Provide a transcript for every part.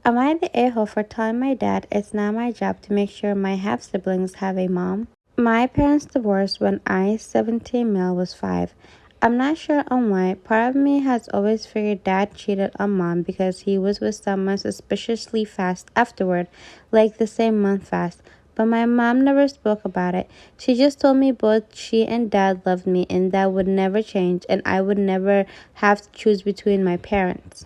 Am I the a-hole for telling my dad it's not my job to make sure my half-siblings have a mom? My parents divorced when I, 17 male, was 5. I'm not sure on why. Part of me has always figured dad cheated on mom because he was with someone suspiciously fast afterward, like the same month fast. But my mom never spoke about it. She just told me both she and dad loved me and that would never change and I would never have to choose between my parents.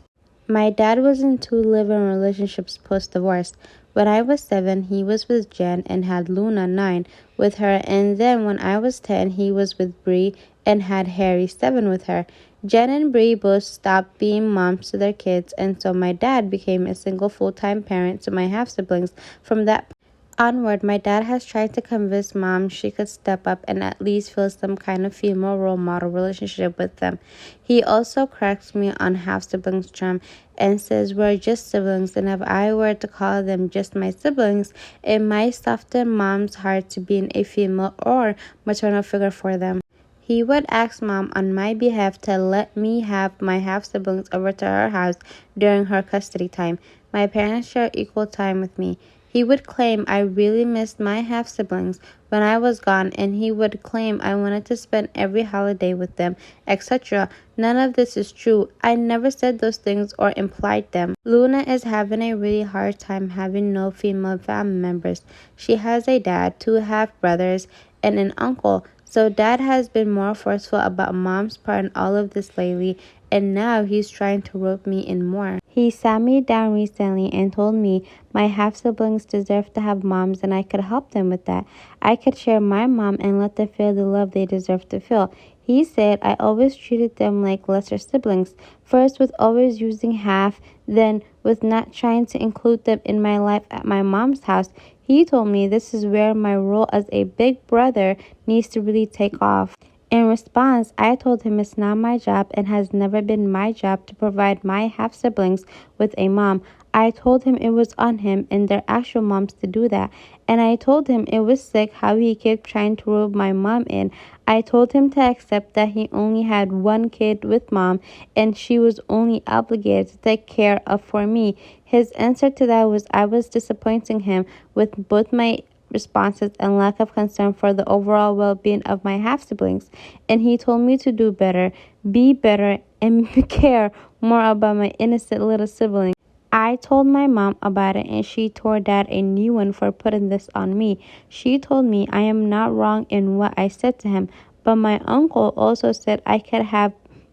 My dad was in 2 live-in relationships post-divorce. When I was 7, he was with Jen and had Luna, 9, with her, and then when I was 10, he was with Bree and had Harry, 7, with her. Jen and Bree both stopped being moms to their kids, and so my dad became a single full-time parent to my half-siblings. From that onward, my dad has tried to convince mom she could step up and at least feel some kind of female role model relationship with them. He also corrects me on half-siblings term and says we're just siblings, and if I were to call them just my siblings, it might soften mom's heart to being a female or maternal figure for them. He would ask mom on my behalf to let me have my half-siblings over to her house during her custody time. My parents share equal time with me. He would claim I really missed my half-siblings when I was gone, and he would claim I wanted to spend every holiday with them, etc. None of this is true. I never said those things or implied them. Luna is having a really hard time having no female family members. She has a dad, 2 half-brothers, and an uncle. So dad has been more forceful about mom's part in all of this lately, and now he's trying to rope me in more. He sat me down recently and told me my half-siblings deserve to have moms and I could help them with that. I could share my mom and let them feel the love they deserve to feel. He said I always treated them like lesser siblings, first with always using half, then with not trying to include them in my life at my mom's house. He told me this is where my role as a big brother needs to really take off. In response, I told him it's not my job and has never been my job to provide my half-siblings with a mom. I told him it was on him and their actual moms to do that. And I told him it was sick how he kept trying to rope my mom in. I told him to accept that he only had 1 kid with mom and she was only obligated to take care of for me. His answer to that was I was disappointing him with both my responses and lack of concern for the overall well-being of my half-siblings, and he told me to do better, be better, and care more about my innocent little sibling. I told my mom about it and she tore dad a new one for putting this on me. She told me I am not wrong in what I said to him, but my uncle also said I could have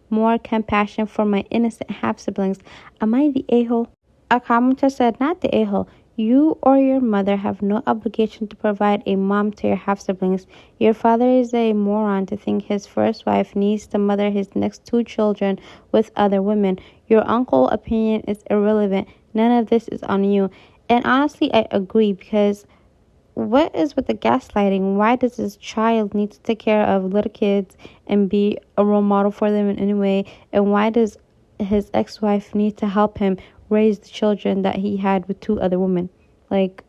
more compassion for my innocent half-siblings. Am I the a-hole? A commenter said, not the a-hole. You or your mother have no obligation to provide a mom to your half-siblings. Your father is a moron to think his first wife needs to mother his next 2 children with other women. Your uncle's opinion is irrelevant. None of this is on you. And honestly, I agree, because what is with the gaslighting? Why does this child need to take care of little kids and be a role model for them in any way? And why does his ex-wife need to help him raise the children that he had with 2 other women? Like,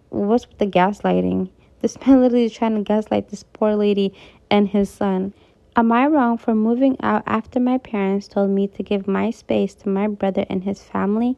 what's with the gaslighting? This man literally is trying to gaslight this poor lady and his son. Am I wrong for moving out after my parents told me to give my space to my brother and his family?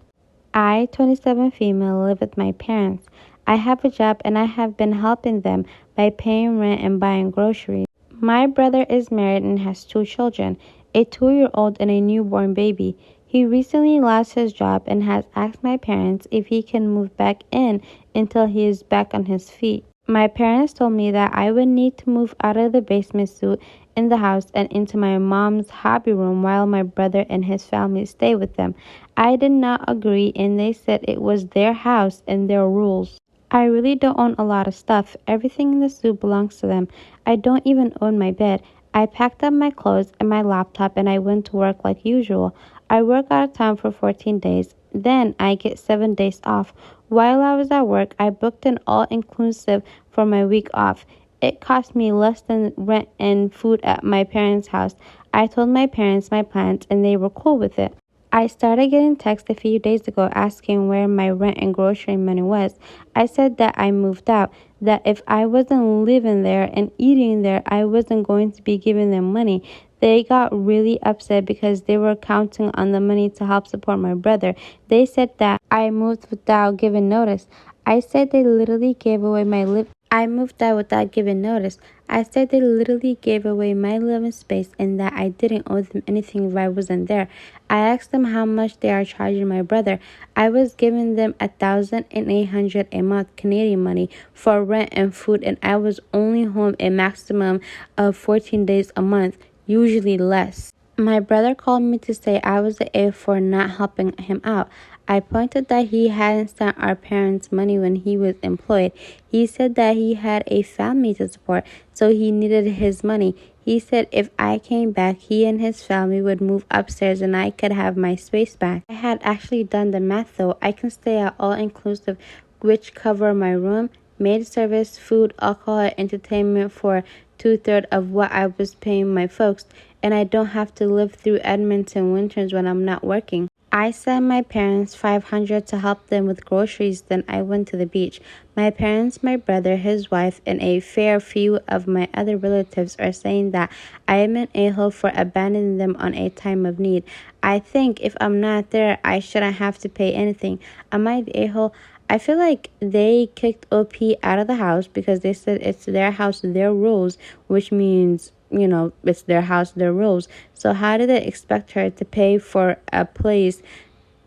I, 27 female, live with my parents. I have a job and I have been helping them by paying rent and buying groceries. My brother is married and has 2 children, a 2-year-old and a newborn baby. He recently lost his job and has asked my parents if he can move back in until he is back on his feet. My parents told me that I would need to move out of the basement suite in the house and into my mom's hobby room while my brother and his family stay with them. I did not agree and they said it was their house and their rules. I really don't own a lot of stuff. Everything in the suite belongs to them. I don't even own my bed. I packed up my clothes and my laptop and I went to work like usual. I work out of town for 14 days. Then I get 7 days off. While I was at work, I booked an all-inclusive for my week off. It cost me less than rent and food at my parents' house. I told my parents my plans and they were cool with it. I started getting texts a few days ago asking where my rent and grocery money was. I said that I moved out, that if I wasn't living there and eating there, I wasn't going to be giving them money. They got really upset because they were counting on the money to help support my brother. They said that I moved without giving notice. I said they literally gave away my I moved out without giving notice. I said they literally gave away my living space and that I didn't owe them anything if I wasn't there. I asked them how much they are charging my brother. I was giving them 1,800 a month Canadian money for rent and food, and I was only home a maximum of 14 days a month, usually less. My brother called me to say I was the A for not helping him out. I pointed that he hadn't sent our parents money when he was employed. He said that he had a family to support, so he needed his money. He said if I came back, he and his family would move upstairs and I could have my space back. I had actually done the math though. I can stay at all inclusive, which cover my room, maid service, food, alcohol, and entertainment for 2/3 of what I was paying my folks, and I don't have to live through Edmonton winters when I'm not working. I sent my parents $500 to help them with groceries, then I went to the beach. My parents, my brother, his wife, and a fair few of my other relatives are saying that I am an a-hole for abandoning them on a time of need. I think if I'm not there, I shouldn't have to pay anything. Am I the a-hole? I feel like they kicked OP out of the house because they said it's their house, their rules, which means, it's their house, their rules. So how did they expect her to pay for a place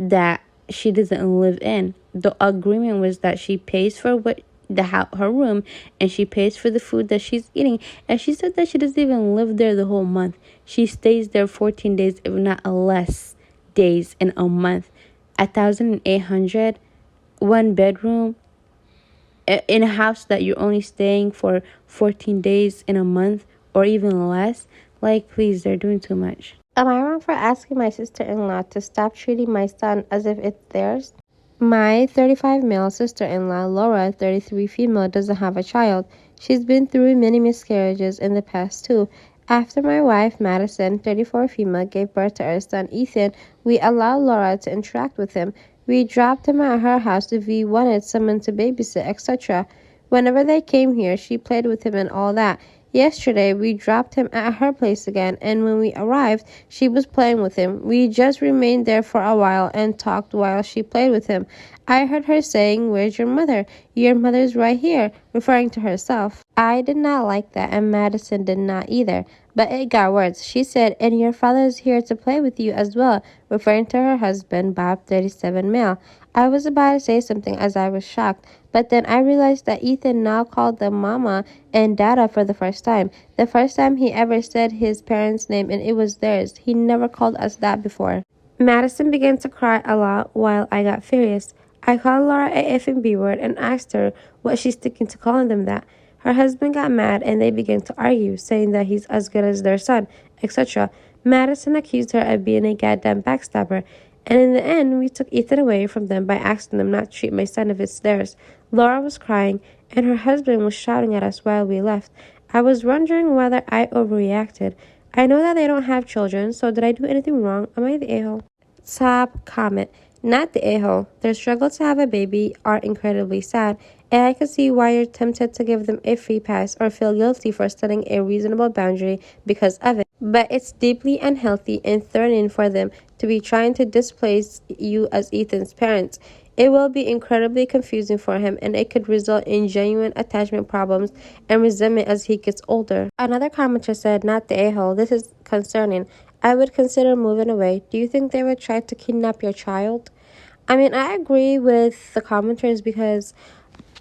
that she doesn't live in? The agreement was that she pays for her room, and she pays for the food that she's eating. And she said that she doesn't even live there the whole month. She stays there 14 days, if not less days in a month. 1,800, one bedroom, in a house that you're only staying for 14 days in a month or even less. Like, please, they're doing too much. Am I wrong for asking my sister-in-law to stop treating my son as if it's theirs? My 35 male sister-in-law, Laura, 33 female, doesn't have a child. She's been through many miscarriages in the past too. After my wife, Madison, 34 female, gave birth to our son, Ethan, we allowed Laura to interact with him. We dropped him at her house if we wanted someone to babysit, etc. Whenever they came here, she played with him and all that. Yesterday, we dropped him at her place again, and when we arrived, she was playing with him. We just remained there for a while and talked while she played with him. I heard her saying, "Where's your mother?" "Your mother's right here," referring to herself. I did not like that, and Madison did not either. But it got worse. She said, "And your father's here to play with you as well," referring to her husband, Bob, 37 male. I was about to say something as I was shocked, but then I realized that Ethan now called them Mama and Dada for the first time. The first time he ever said his parents' name, and it was theirs. He never called us that before. Madison began to cry a lot while I got furious. I called Laura a effing B-word and asked her what she's sticking to calling them that. Her husband got mad and they began to argue, saying that he's as good as their son, etc. Madison accused her of being a goddamn backstabber, and in the end, we took Ethan away from them by asking them not to treat my son if it's theirs. Laura was crying, and her husband was shouting at us while we left. I was wondering whether I overreacted. I know that they don't have children, so did I do anything wrong? Am I the a-hole? Top comment. Not the a-hole. Their struggle to have a baby are incredibly sad, and I can see why you're tempted to give them a free pass or feel guilty for setting a reasonable boundary because of it. But it's deeply unhealthy and threatening for them to be trying to displace you as Ethan's parents. It will be incredibly confusing for him, and it could result in genuine attachment problems and resentment as he gets older. Another commenter said, "Not the a-hole. This is concerning. I would consider moving away. Do you think they would try to kidnap your child?" I mean, I agree with the commenters because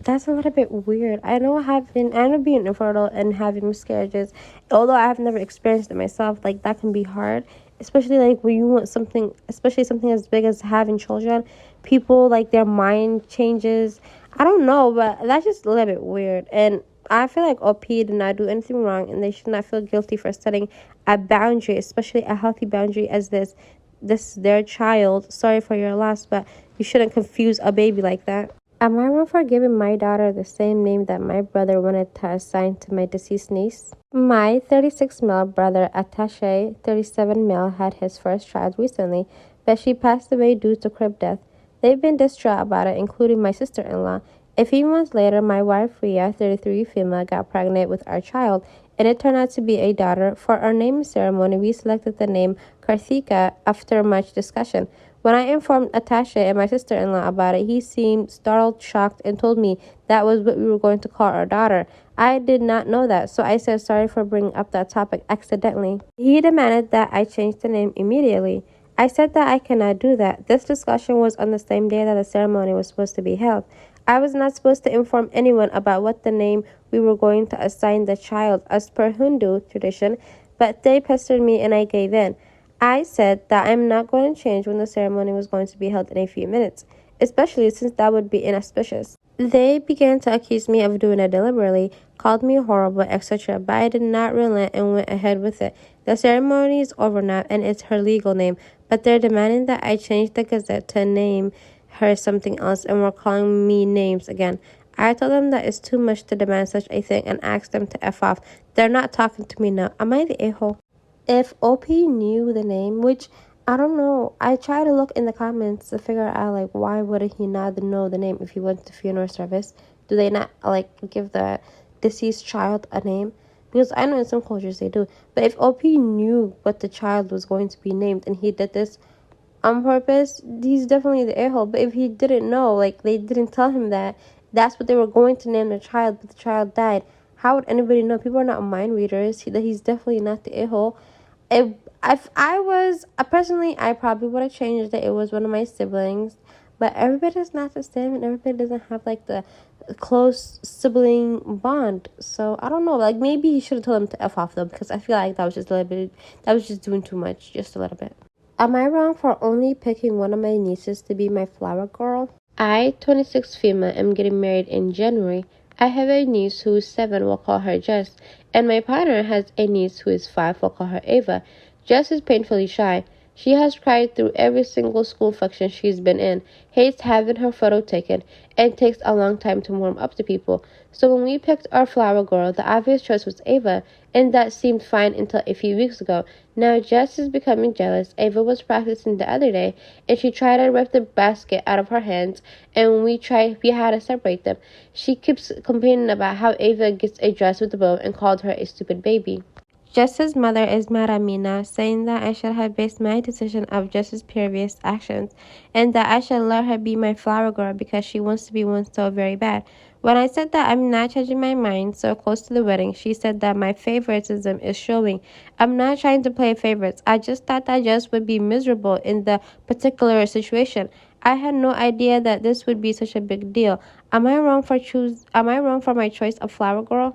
that's a little bit weird. I know being infertile and having miscarriages, although I have never experienced it myself, like that can be hard, especially like when you want something, especially something as big as having children. People, like, their mind changes. I don't know, but that's just a little bit weird. And I feel like OP did not do anything wrong, and they should not feel guilty for setting a boundary, especially a healthy boundary as this. This is their child. Sorry for your loss, but you shouldn't confuse a baby like that. Am I wrong for giving my daughter the same name that my brother wanted to assign to my deceased niece? My 36 male brother, Attache, 37 male, had his first child recently, but she passed away due to crib death. They've been distraught about it, including my sister-in-law. A few months later, my wife, Ria, 33 female, got pregnant with our child, and it turned out to be a daughter. For our naming ceremony, we selected the name Karthika after much discussion. When I informed Atasha and my sister-in-law about it, he seemed startled, shocked, and told me that was what we were going to call our daughter. I did not know that, so I said sorry for bringing up that topic accidentally. He demanded that I change the name immediately. I said that I cannot do that. This discussion was on the same day that the ceremony was supposed to be held. I was not supposed to inform anyone about what the name we were going to assign the child as per Hindu tradition, but they pestered me and I gave in. I said that I'm not going to change when the ceremony was going to be held in a few minutes, especially since that would be inauspicious. They began to accuse me of doing it deliberately, called me horrible, etc., but I did not relent and went ahead with it. The ceremony is over now and it's her legal name, but they're demanding that I change the gazette to name her something else and were calling me names again. I told them that it's too much to demand such a thing and asked them to F off. They're not talking to me now. Am I the a-hole? If OP knew the name, which I don't know, I try to look in the comments to figure out like why would he not know the name if he went to funeral service? Do they not like give the deceased child a name? Because I know in some cultures they do. But if OP knew what the child was going to be named and he did this on purpose, he's definitely the a-hole. But if he didn't know, like they didn't tell him that that's what they were going to name the child, but the child died, how would anybody know? People are not mind readers. He's definitely not the a-hole. If I was personally, I probably would have changed it. It was one of my siblings, but everybody's not the same, and everybody doesn't have like the close sibling bond. So I don't know. Like maybe he should have told him to F off though, because I feel like that was just a little bit. That was just doing too much, just a little bit. Am I wrong for only picking one of my nieces to be my flower girl? I, 26 female, am getting married in January. I have a niece who is 7, we'll call her Jess, and my partner has a niece who is 5, we'll call her Ava. Jess is painfully shy. She has cried through every single school function she's been in, hates having her photo taken, and takes a long time to warm up to people. So when we picked our flower girl, the obvious choice was Ava, and that seemed fine until a few weeks ago. Now Jess is becoming jealous. Ava was practicing the other day, and she tried to rip the basket out of her hands, and when we had to separate them. She keeps complaining about how Ava gets a dress with a bow and called her a stupid baby. Jess's mother is mad at me now, saying that I should have based my decision of Jess's previous actions, and that I should let her be my flower girl because she wants to be one so very bad. When I said that I'm not changing my mind so close to the wedding, she said that my favoritism is showing. I'm not trying to play favorites. I just thought that Jess would be miserable in the particular situation. I had no idea that this would be such a big deal. Am I wrong for my choice of flower girl?